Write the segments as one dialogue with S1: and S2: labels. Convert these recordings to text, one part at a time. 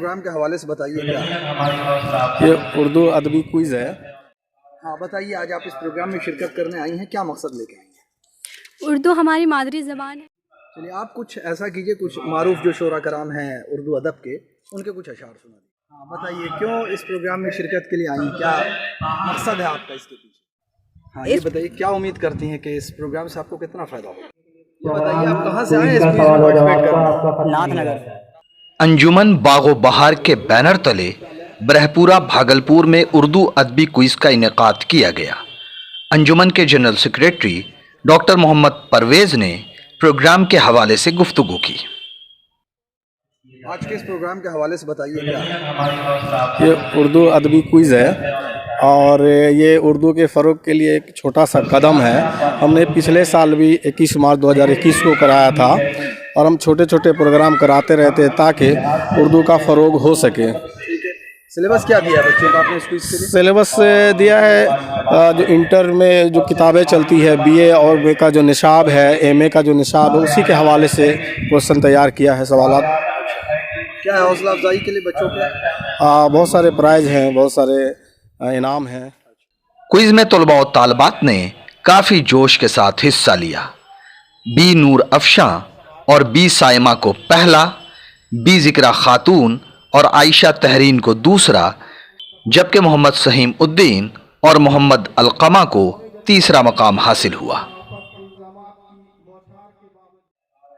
S1: Programme के हवाले से बताइए क्या है?
S2: ये उर्दू अदबी क्विज़ है।
S1: हाँ बताइए, आज आप इस प्रोग्राम में शिरकत करने आई हैं, क्या मकसद लेके आई हैं?
S3: उर्दू हमारी मादरी ज़बान है।
S1: चलिए आप कुछ ऐसा कीजिए, कुछ मारूफ जो शोरा कराम हैं उर्दू अदब के, उनके कुछ अशार सुना दीजिए। हाँ बताइए, क्यों इस प्रोग्राम में शिरकत के लिए आई हैं, क्या मकसद है आपका इसके पीछे? हाँ ये बताइए, क्या उम्मीद करती हैं कि इस प्रोग्राम से आपको कितना फ़ायदा होगा? ये बताइए, आप कहाँ से आए इस क्विज़ में पार्टिसिपेट करने?
S4: नाथनगर।
S5: अंजुमन बागो बहार के बैनर तले ब्रहपुरा भागलपुर में उर्दू अदबी क्विज का इनेकाद किया गया। अंजुमन के general secretary doctor Mohammad Parvez ने प्रोग्राम के हवाले से गुफ्तगू की।
S1: आज के इस प्रोग्राम के हवाले से बताइए क्या है?
S2: ये उर्दू अदबी क्विज़ है और ये उर्दू के फ़रोग़ के लिए एक छोटा सा कदम है। हमने पिछले साल भी 21 मार्च 2021 को कराया था और हम छोटे छोटे प्रोग्राम कराते रहते हैं ताकि उर्दू का फ़रोग़ हो सके।
S1: सिलेबस क्या दिया है बच्चों को आपने इस क्विज़ के लिए?
S2: सिलेबस दिया है जो इंटर में जो किताबें चलती है BA और MA का जो निशाब है, MA का जो निशाब है, उसी के हवाले से क्वेश्चन तैयार किया है, सवालात।
S1: क्या है हौसला अफजाई के लिए बच्चों के?
S2: बहुत सारे प्राइज़ हैं, बहुत सारे इनाम हैं।
S5: क्विज में तलबा और तालबात ने काफ़ी जोश के साथ हिस्सा लिया। B नूर अफशां और B साइमा को पहला, B जिक्रा खातून और आयशा तहरीन को दूसरा, जबकि मोहम्मद सहीम उद्दीन और मोहम्मद अलकमा को तीसरा मकाम हासिल हुआ।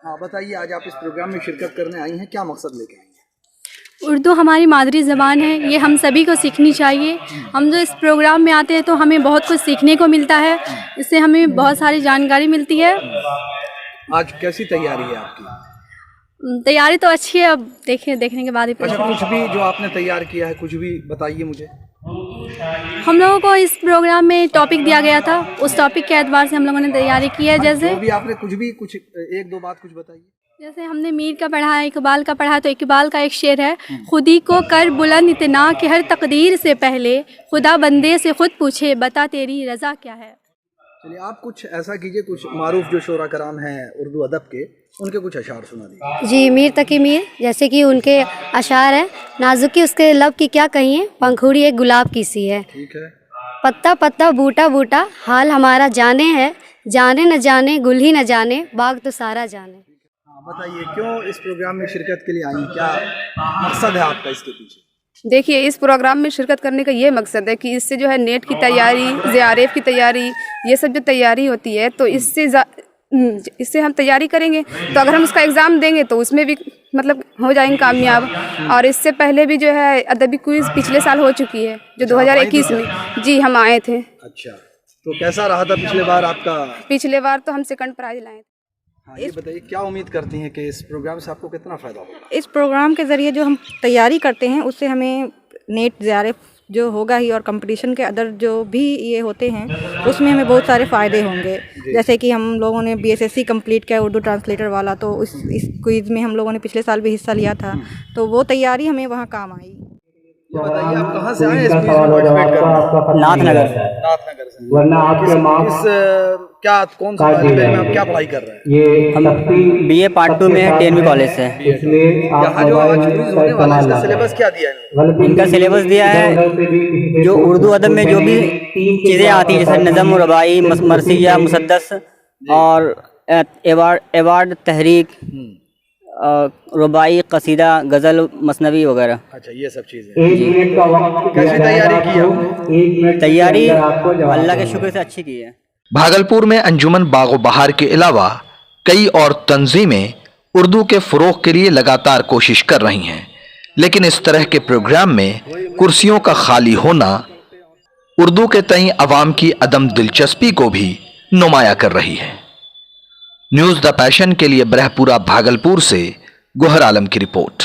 S1: हाँ बताइए, आज आप इस प्रोग्राम में शिरकत करने आई हैं, क्या मकसद लेके आई हैं?
S3: उर्दू हमारी मादरी ज़बान है, ये हम सभी को सीखनी चाहिए। हम जो इस प्रोग्राम में आते हैं तो हमें बहुत कुछ सीखने को मिलता है, इससे हमें बहुत सारी जानकारी मिलती है।
S1: आज कैसी तैयारी है आपकी?
S3: तैयारी तो अच्छी है, अब देखने के बाद ही पता
S1: अच्छा, कुछ भी जो आपने तैयार किया है, कुछ भी बताइए मुझे।
S3: हम लोगों को इस प्रोग्राम में टॉपिक दिया गया था, उस टॉपिक के एतबार से हम लोगों ने तैयारी की है। जैसे
S1: जो भी आपने कुछ एक दो बात कुछ बताइए।
S3: जैसे हमने मीर का पढ़ा है, इकबाल का पढ़ा, तो इकबाल का एक शेर है, खुदी को कर बुलंद इतना कि हर तकदीर से पहले खुदा बंदे से खुद पूछे बता तेरी रज़ा क्या है।
S1: चलिए आप कुछ ऐसा कीजिए, कुछ मारूफ जो शोरा कराम हैं उर्दू अदब के, उनके कुछ अशार सुना दीजिए।
S6: जी, मीर तकी मीर, जैसे कि उनके अशार हैं, नाजुकी उसके लब की क्या कहिए, पंखुड़ी एक गुलाब की सी है।
S1: ठीक है।
S6: पत्ता पत्ता बूटा बूटा हाल हमारा जाने है, जाने न जाने गुल ही न जाने बाग तो सारा जाने।
S1: हाँ बताइए, क्यों इस प्रोग्राम में शिरकत के लिए आई, क्या मकसद है आपका इसके पीछे?
S7: देखिए, इस प्रोग्राम में शिरकत करने का ये मकसद है कि इससे जो है नेट की तैयारी, JRF की तैयारी, ये सब जो तैयारी होती है, तो इससे हम तैयारी करेंगे तो अगर हम उसका एग्ज़ाम देंगे तो उसमें भी मतलब हो जाएंगे कामयाब। और इससे पहले भी जो है अदबी क्विज़ पिछले साल हो चुकी है, जो 2021 में। जी हम आए थे।
S1: अच्छा, तो कैसा रहा था पिछले बार आपका?
S7: पिछले बार तो हम सेकंड प्राइज लाए थे।
S1: हाँ ये बताइए, क्या उम्मीद करती हैं कि इस प्रोग्राम से आपको कितना फ़ायदा होगा?
S8: इस प्रोग्राम के ज़रिए जो हम तैयारी करते हैं उससे हमें नेट JRF जो होगा ही, और कंपटीशन के अदर जो भी ये होते हैं उसमें हमें बहुत सारे फ़ायदे होंगे। जैसे कि हम लोगों ने BSSC कंप्लीट किया उर्दू ट्रांसलेटर वाला, तो इस क्विज़ में हम लोगों ने पिछले साल भी हिस्सा लिया था, तो वो तैयारी हमें वहाँ काम आई।
S1: बताइए, आप कहाँ से आए इस क्विज़ में पार्टिसिपेट करने?
S4: नाथनगर से।
S1: नाथनगर से। वरना आपके मार्क्स क्या, कौन सा बैच में आप क्या पढ़ाई कर रहे हैं?
S4: हम BA पार्ट 2 में है 10वीं कॉलेज से।
S1: यहाँ जो आज क्विज़ होने वाला है, इसका सिलेबस क्या दिया है?
S4: इनका सिलेबस दिया है जो उर्दू अदब में जो भी चीज़ें आती हैं, जैसे नज़म, रबाई, मरसिया, मुसद्दस और एवार्ड, तहरीक, रुबाई, कसीदा, गज़ल, मसनवी वगैरह।
S1: अच्छा, ये सब चीज़ें। कैसी तैयारी की है?
S4: तैयारी अल्लाह के शुक्र से अच्छी की है।
S5: भागलपुर में अंजुमन बागो बहार के अलावा कई और तंजीमें उर्दू के फ़रोग़ के लिए लगातार कोशिश कर रही हैं, लेकिन इस तरह के प्रोग्राम में कुर्सियों का खाली होना उर्दू के तई अवाम की अदम दिलचस्पी को भी नुमाया कर रही है। न्यूज़ द पैशन के लिए ब्रहपुरा भागलपुर से गोहर आलम की रिपोर्ट।